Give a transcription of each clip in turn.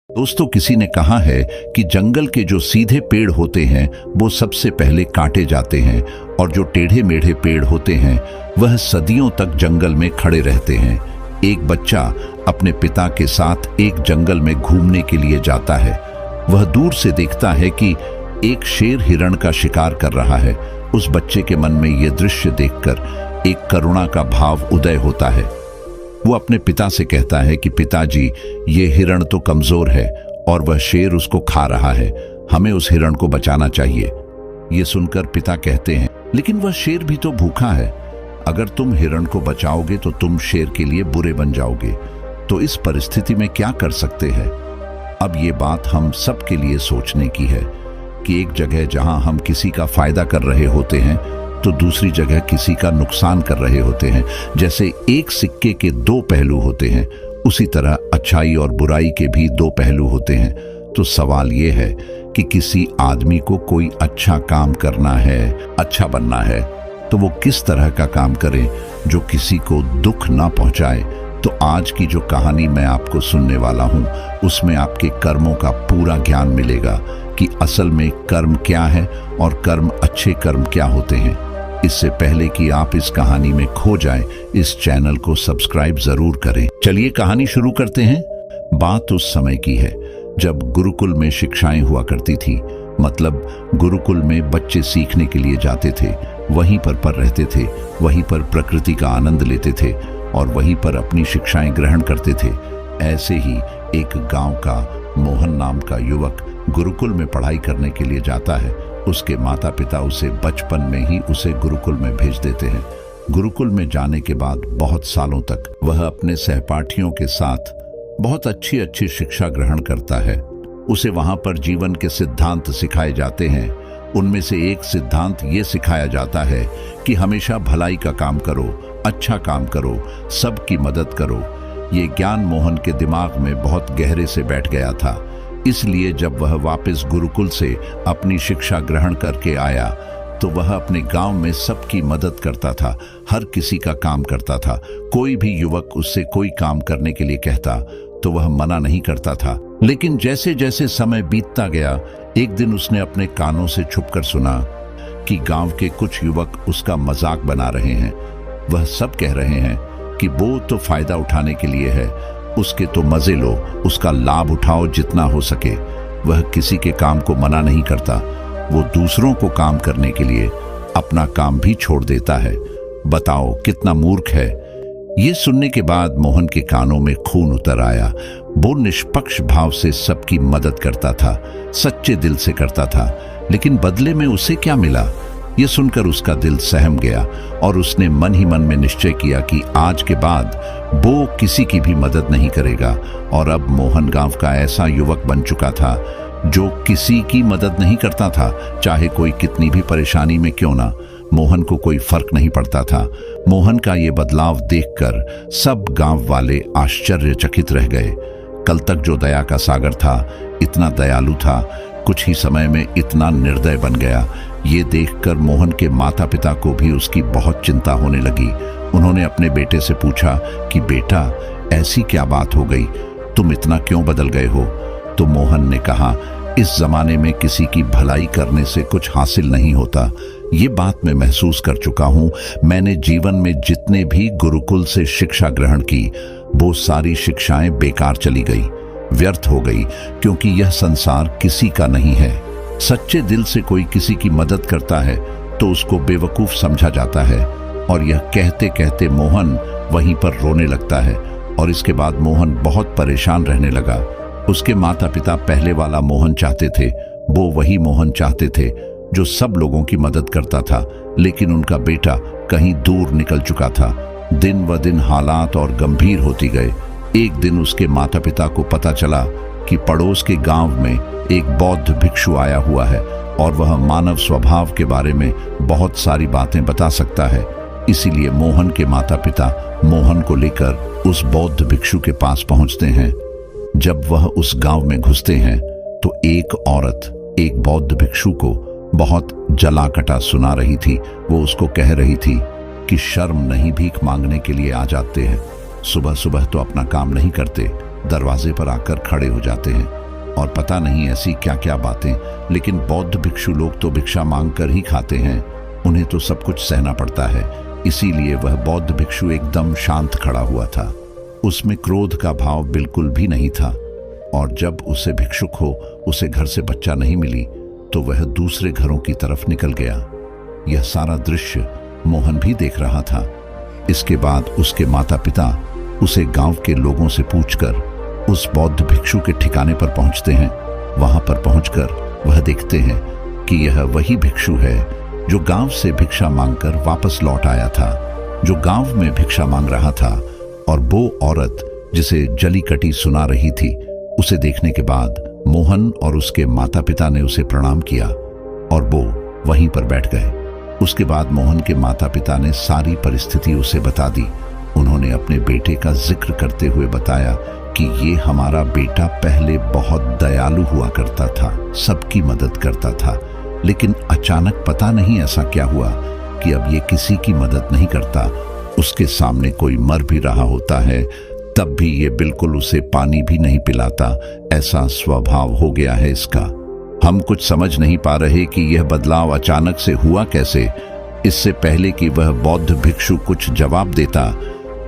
दोस्तों, किसी ने कहा है कि जंगल के जो सीधे पेड़ होते हैं वो सबसे पहले काटे जाते हैं और जो टेढ़े मेढ़े पेड़ होते हैं वह सदियों तक जंगल में खड़े रहते हैं। एक बच्चा अपने पिता के साथ एक जंगल में घूमने के लिए जाता है। वह दूर से देखता है कि एक शेर हिरण का शिकार कर रहा है। उस बच्चे के मन में यह दृश्य देखकर एक करुणा का भाव उदय होता है। वो अपने पिता से कहता है कि पिताजी, ये हिरण तो कमजोर है और वह शेर उसको खा रहा है। हमें उस हिरण को बचाना चाहिए। ये सुनकर पिता कहते हैं, लेकिन वह शेर भी तो भूखा है। अगर तुम हिरण को बचाओगे तो तुम शेर के लिए बुरे बन जाओगे। तो इस परिस्थिति में क्या कर सकते हैं? अब ये बात हम सब के लिए सोचने की है कि एक जगह जहां हम किसी का फायदा कर रहे होते हैं तो दूसरी जगह किसी का नुकसान कर रहे होते हैं। जैसे एक सिक्के के दो पहलू होते हैं, उसी तरह अच्छाई और बुराई के भी दो पहलू होते हैं। तो सवाल ये है कि किसी आदमी को कोई अच्छा काम करना है, अच्छा बनना है, तो वो किस तरह का काम करे जो किसी को दुख ना पहुंचाए। तो आज की जो कहानी मैं आपको सुनने वाला हूं, उसमें आपके कर्मों का पूरा ज्ञान मिलेगा कि असल में कर्म क्या है और कर्म अच्छे कर्म क्या होते हैं। इससे पहले कि आप इस कहानी में खो जाएं, इस चैनल को सब्सक्राइब जरूर करें। चलिए कहानी शुरू करते हैं। बात उस समय की है जब गुरुकुल में शिक्षाएं हुआ करती थी। मतलब गुरुकुल में बच्चे सीखने के लिए जाते थे, वहीं पर रहते थे, वहीं पर प्रकृति का आनंद लेते थे और वहीं पर अपनी शिक्षाएं ग्रहण करते थे। ऐसे ही एक गांव का मोहन नाम का युवक गुरुकुल में पढ़ाई करने के लिए जाता है। उसके माता पिता उसे बचपन में ही उसे गुरुकुल में भेज देते हैं। गुरुकुल में जाने के बाद बहुत सालों तक वह अपने सहपाठियों के साथ बहुत अच्छी शिक्षा ग्रहण करता है। उसे वहां पर जीवन के सिद्धांत सिखाए जाते हैं। उनमें से एक सिद्धांत ये सिखाया जाता है कि हमेशा भलाई का काम करो, अच्छा काम करो, सबकी मदद करो। ये ज्ञान मोहन के दिमाग में बहुत गहरे से बैठ गया था। इसलिए जब वह वापस गुरुकुल से अपनी शिक्षा ग्रहण करके आया तो वह अपने गांव में सबकी मदद करता था, हर किसी का काम करता था। कोई भी युवक उससे कोई काम करने के लिए कहता तो वह मना नहीं करता था। लेकिन जैसे जैसे समय बीतता गया, एक दिन उसने अपने कानों से छुपकर सुना कि गांव के कुछ युवक उसका मजाक बना रहे हैं। वह सब कह रहे हैं कि वो तो फायदा उठाने के लिए है, उसके तो मजे लो, उसका लाभ उठाओ जितना हो सके। वह किसी के काम को मना नहीं करता। वो दूसरों को काम करने के लिए अपना काम भी छोड़ देता है। बताओ कितना मूर्ख है। ये सुनने के बाद मोहन के कानों में खून उतर आया। वो निष्पक्ष भाव से सबकी मदद करता था, सच्चे दिल से करता था। लेकिन बदले में उसे क्या मिला? ये सुनकर उसका दिल सहम गया और उसने मन ही मन में निश्चय किया कि आज के बाद वो किसी की भी मदद नहीं करेगा। और अब मोहन गांव का ऐसा युवक बन चुका था जो किसी की मदद नहीं करता था, चाहे कोई कितनी भी परेशानी में क्यों ना। मोहन को कोई फर्क नहीं पड़ता था। मोहन का ये बदलाव देखकर सब गांव वाले आश्चर्यचकित रह गए। कल तक जो दया का सागर था, इतना दयालु था, कुछ ही समय में इतना निर्दय बन गया। ये देखकर मोहन के माता पिता को भी उसकी बहुत चिंता होने लगी। उन्होंने अपने बेटे से पूछा कि बेटा, ऐसी क्या बात हो गई, तुम इतना क्यों बदल गए हो? तो मोहन ने कहा, इस जमाने में किसी की भलाई करने से कुछ हासिल नहीं होता। ये बात मैं महसूस कर चुका हूँ। मैंने जीवन में जितने भी गुरुकुल से शिक्षा ग्रहण की, वो सारी शिक्षाएं बेकार चली गई, व्यर्थ हो गई, क्योंकि यह संसार किसी का नहीं है। सच्चे दिल से कोई किसी की मदद करता है तो उसको बेवकूफ समझा जाता है। और यह कहते कहते मोहन वहीं पर रोने लगता है। और इसके बाद मोहन बहुत परेशान रहने लगा। उसके माता पिता पहले वाला मोहन चाहते थे, वो वही मोहन चाहते थे जो सब लोगों की मदद करता था। लेकिन उनका बेटा कहीं दूर निकल चुका था। दिन व दिन हालात और गंभीर होती गए। एक दिन उसके माता पिता को पता चला कि पड़ोस के गांव में एक बौद्ध भिक्षु आया हुआ है और वह मानव स्वभाव के बारे में बहुत सारी बातें बता सकता है। इसीलिए मोहन के माता पिता मोहन को लेकर उस बौद्ध भिक्षु के पास पहुंचते हैं। जब वह उस गांव में घुसते हैं तो एक औरत एक बौद्ध भिक्षु को बहुत जला कटा सुना रही थी। वो उसको कह रही थी कि शर्म नहीं भीख मांगने के लिए आ जाते हैं, सुबह सुबह तो अपना काम नहीं करते, दरवाजे पर आकर खड़े हो जाते हैं। और पता नहीं ऐसी क्या क्या बातें, लेकिन बौद्ध भिक्षु लोग तो भिक्षा मांग कर ही खाते हैं, उन्हें तो सब कुछ सहना पड़ता है। इसीलिए वह बौद्ध भिक्षु एकदम शांत खड़ा हुआ था, उसमें क्रोध का भाव बिल्कुल भी नहीं था। और जब उसे भिक्षुक हो उसे घर से बच्चा नहीं मिली तो वह दूसरे घरों की तरफ निकल गया। यह सारा दृश्य मोहन भी देख रहा था। इसके बाद उसके माता पिता उसे गांव के लोगों से पूछकर उस बौद्ध भिक्षु के ठिकाने पर पहुंचते हैं। वहां पर पहुंचकर वह देखते हैं कि यह वही भिक्षु है जो गांव से भिक्षा मांगकर वापस लौट आया था, जो गांव में भिक्षा मांग रहा था। और वो औरत जिसे जली कटी सुना रही थी, उसे देखने के बाद मोहन और उसके माता पिता ने उसे प्रणाम किया और वो वहीं पर बैठ गए। उसके बाद मोहन के माता पिता ने सारी परिस्थिति उसे बता दी। उन्होंने अपने बेटे का जिक्र करते हुए बताया कि ये हमारा बेटा पहले बहुत दयालु हुआ करता था, सबकी मदद करता था, लेकिन अचानक पता नहीं ऐसा क्या हुआ कि अब ये किसी की मदद नहीं करता। उसके सामने कोई मर भी रहा होता है तब भी ये बिल्कुल उसे पानी भी नहीं पिलाता, ऐसा स्वभाव हो गया है इसका। हम कुछ समझ नहीं पा रहे कि यह बदलाव अचानक से हुआ कैसे। इससे पहले कि वह बौद्ध भिक्षु कुछ जवाब देता,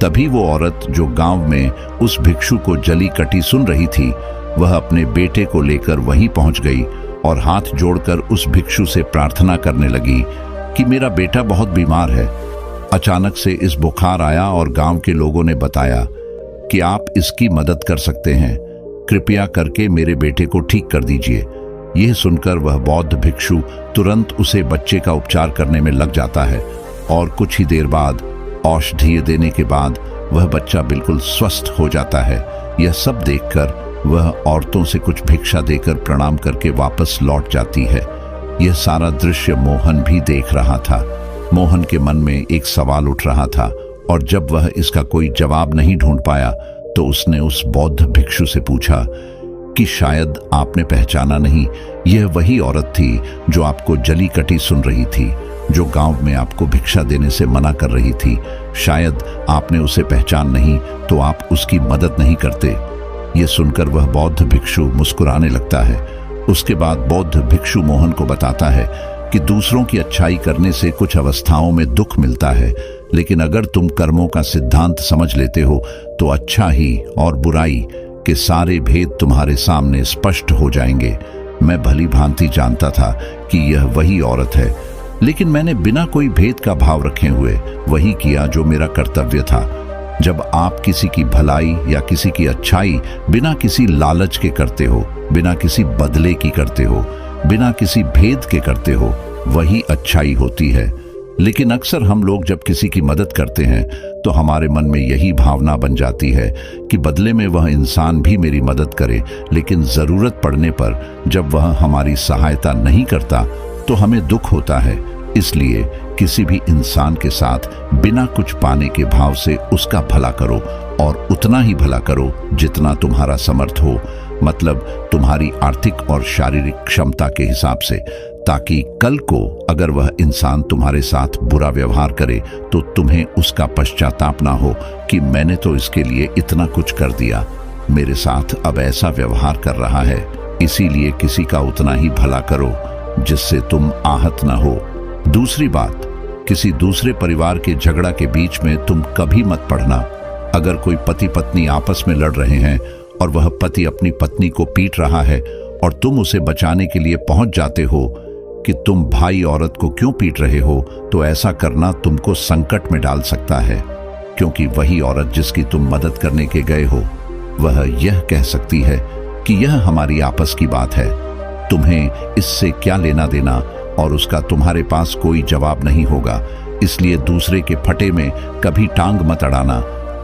तभी वो औरत जो गांव में उस भिक्षु को जली कटी सुन रही थी, वह अपने बेटे को लेकर वहीं पहुंच गई और हाथ जोड़कर उस भिक्षु से प्रार्थना करने लगी कि मेरा बेटा बहुत बीमार है। अचानक से इस बुखार आया और गांव के लोगों ने बताया कि आप इसकी मदद कर सकते हैं, कृपया करके मेरे बेटे को ठीक कर दीजिए। यह सुनकर वह बौद्ध भिक्षु तुरंत उसे बच्चे का उपचार करने में लग जाता है और कुछ ही देर बाद औषधि देने के बाद वह बच्चा बिल्कुल स्वस्थ हो जाता है। यह सब देखकर वह औरतों से कुछ भिक्षा देकर प्रणाम करके वापस लौट जाती है। यह सारा दृश्य मोहन भी देख रहा था। मोहन के मन में एक सवाल उठ रहा था और जब वह इसका कोई जवाब नहीं ढूंढ पाया तो उसने उस बौद्ध भिक्षु से पूछा कि शायद आपने पहचाना नहीं, यह वही औरत थी जो आपको जली कटी सुन रही थी, जो गांव में आपको भिक्षा देने से मना कर रही थी। शायद आपने उसे पहचान नहीं तो आप उसकी मदद नहीं करते। यह सुनकर वह बौद्ध भिक्षु मुस्कुराने लगता है। उसके बाद बौद्ध भिक्षु मोहन को बताता है कि दूसरों की अच्छाई करने से कुछ अवस्थाओं में दुख मिलता है, लेकिन अगर तुम कर्मों का सिद्धांत समझ लेते हो तो अच्छा ही और बुराई के सारे भेद तुम्हारे सामने स्पष्ट हो जाएंगे। मैं भली भांति जानता था कि यह वही औरत है, लेकिन मैंने बिना कोई भेद का भाव रखे हुए वही किया जो मेरा कर्तव्य था। जब आप किसी की भलाई या किसी की अच्छाई बिना किसी लालच के करते हो, बिना किसी बदले की करते हो, बिना किसी भेद के करते हो, वही अच्छाई होती है। लेकिन अक्सर हम लोग जब किसी की मदद करते हैं तो हमारे मन में यही भावना बन जाती है कि बदले में वह इंसान भी मेरी मदद करे, लेकिन ज़रूरत पड़ने पर जब वह हमारी सहायता नहीं करता तो हमें दुख होता है। इसलिए किसी भी इंसान के साथ बिना कुछ पाने के भाव से उसका भला करो और उतना ही भला करो जितना तुम्हारा समर्थ हो, मतलब तुम्हारी आर्थिक और शारीरिक क्षमता के हिसाब से, ताकि कल को अगर वह इंसान तुम्हारे साथ बुरा व्यवहार करे तो तुम्हें उसका पश्चाताप ना हो कि मैंने तो इसके लिए इतना कुछ कर दिया, मेरे साथ अब ऐसा व्यवहार कर रहा है। इसीलिए किसी का उतना ही भला करो जिससे तुम आहत ना हो। दूसरी बात, किसी दूसरे परिवार के झगड़ा के बीच में तुम कभी मत पड़ना। अगर कोई पति पत्नी आपस में लड़ रहे हैं और वह पति अपनी पत्नी को पीट रहा है और तुम उसे बचाने के लिए पहुंच जाते हो कि तुम भाई औरत को क्यों पीट रहे हो, तो ऐसा करना तुमको संकट में डाल सकता है, क्योंकि वही औरत जिसकी तुम मदद करने के गए हो वह यह कह सकती है कि यह हमारी आपस की बात है, तुम्हें इससे क्या लेना देना, और उसका तुम्हारे पास कोई जवाब नहीं होगा। इसलिए दूसरे के फटे में कभी टांग मत अड़ाना।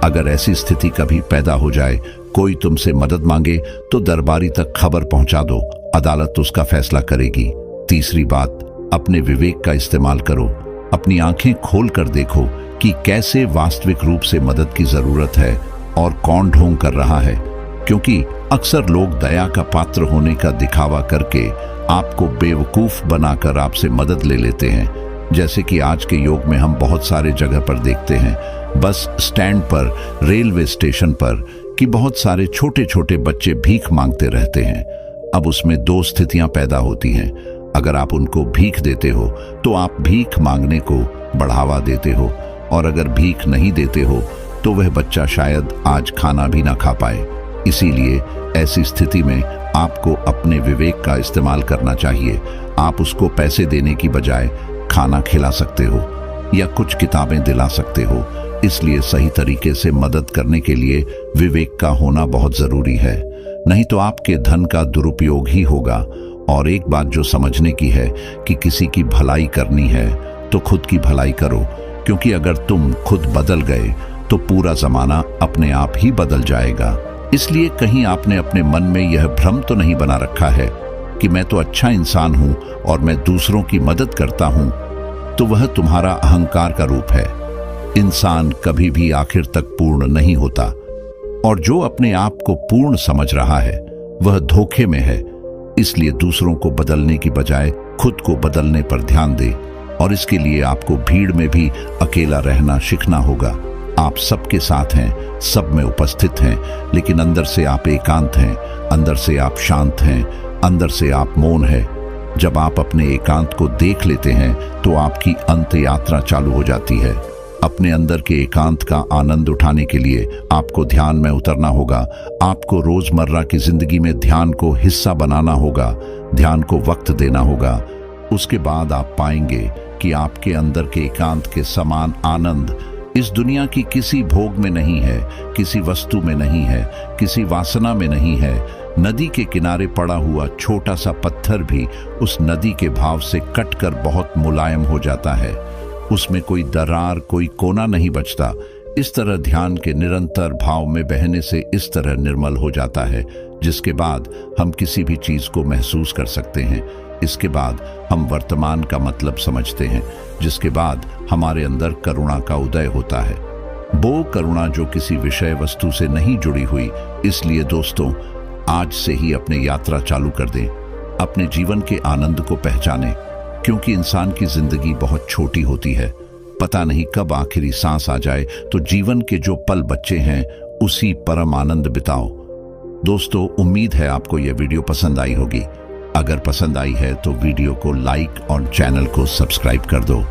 अगर ऐसी स्थिति कभी पैदा हो जाए, कोई तुमसे मदद मांगे तो दरबारी तक खबर पहुंचा दो, अदालत उसका फैसला करेगी। तीसरी बात, अपने विवेक का इस्तेमाल करो। अपनी आंखें खोल कर देखो कि कैसे वास्तविक रूप से मदद की जरूरत है और कौन ढोंग कर रहा है, क्योंकि अक्सर लोग दया का पात्र होने का दिखावा करके आपको बेवकूफ बनाकर आपसे मदद ले लेते हैं। जैसे कि आज के युग में हम बहुत सारे जगह पर देखते हैं, बस स्टैंड पर, रेलवे स्टेशन पर कि बहुत सारे छोटे छोटे बच्चे भीख मांगते रहते हैं। अब उसमें दो स्थितियां पैदा होती हैं। अगर आप उनको भीख देते हो तो आप भीख मांगने को बढ़ावा देते हो, और अगर भीख नहीं देते हो तो वह बच्चा शायद आज खाना भी ना खा पाए। इसीलिए ऐसी स्थिति में आपको अपने विवेक का इस्तेमाल करना चाहिए। आप उसको पैसे देने की बजाय खाना खिला सकते हो या कुछ किताबें दिला सकते हो। इसलिए सही तरीके से मदद करने के लिए विवेक का होना बहुत जरूरी है, नहीं तो आपके धन का दुरुपयोग ही होगा। और एक बात जो समझने की है कि किसी की भलाई करनी है तो खुद की भलाई करो, क्योंकि अगर तुम खुद बदल गए तो पूरा जमाना अपने आप ही बदल जाएगा। इसलिए कहीं आपने अपने मन में यह भ्रम तो नहीं बना रखा है कि मैं तो अच्छा इंसान हूं और मैं दूसरों की मदद करता हूं, तो वह तुम्हारा अहंकार का रूप है। इंसान कभी भी आखिर तक पूर्ण नहीं होता, और जो अपने आप को पूर्ण समझ रहा है वह धोखे में है। इसलिए दूसरों को बदलने की बजाय खुद को बदलने पर ध्यान दे, और इसके लिए आपको भीड़ में भी अकेला रहना सीखना होगा। आप सबके साथ हैं, सब में उपस्थित हैं, लेकिन अंदर से आप एकांत हैं, अंदर से आप शांत हैं, अंदर से आप मौन हैं। जब आप अपने एकांत को देख लेते हैं तो आपकी अंत यात्रा चालू हो जाती है। अपने अंदर के एकांत का आनंद उठाने के लिए आपको ध्यान में उतरना होगा। आपको रोजमर्रा की जिंदगी में ध्यान को हिस्सा बनाना होगा, ध्यान को वक्त देना होगा। उसके बाद आप पाएंगे कि आपके अंदर के एकांत के समान आनंद इस दुनिया की किसी भोग में नहीं है, किसी वस्तु में नहीं है, किसी वासना में नहीं है। नदी के किनारे पड़ा हुआ छोटा सा पत्थर भी उस नदी के भाव से कटकर बहुत मुलायम हो जाता है। उसमें कोई दरार, कोई कोना नहीं बचता। इस तरह ध्यान के निरंतर भाव में बहने से इस तरह निर्मल हो जाता है, जिसके बाद हम किसी भी चीज को महसूस कर सकते हैं। इसके बाद हम वर्तमान का मतलब समझते हैं, जिसके बाद हमारे अंदर करुणा का उदय होता है। वो करुणा जो किसी विषय वस्तु से नहीं जुड़ी हुई। इसलिए दोस्तों, आज से ही अपनी यात्रा चालू कर दें, अपने जीवन के आनंद को पहचानें, क्योंकि इंसान की जिंदगी बहुत छोटी होती है। पता नहीं कब आखिरी सांस आ जाए, तो जीवन के जो पल बचे हैं उसी परम आनंद बिताओ। दोस्तों, उम्मीद है आपको यह वीडियो पसंद आई होगी। अगर पसंद आई है तो वीडियो को लाइक और चैनल को सब्सक्राइब कर दो।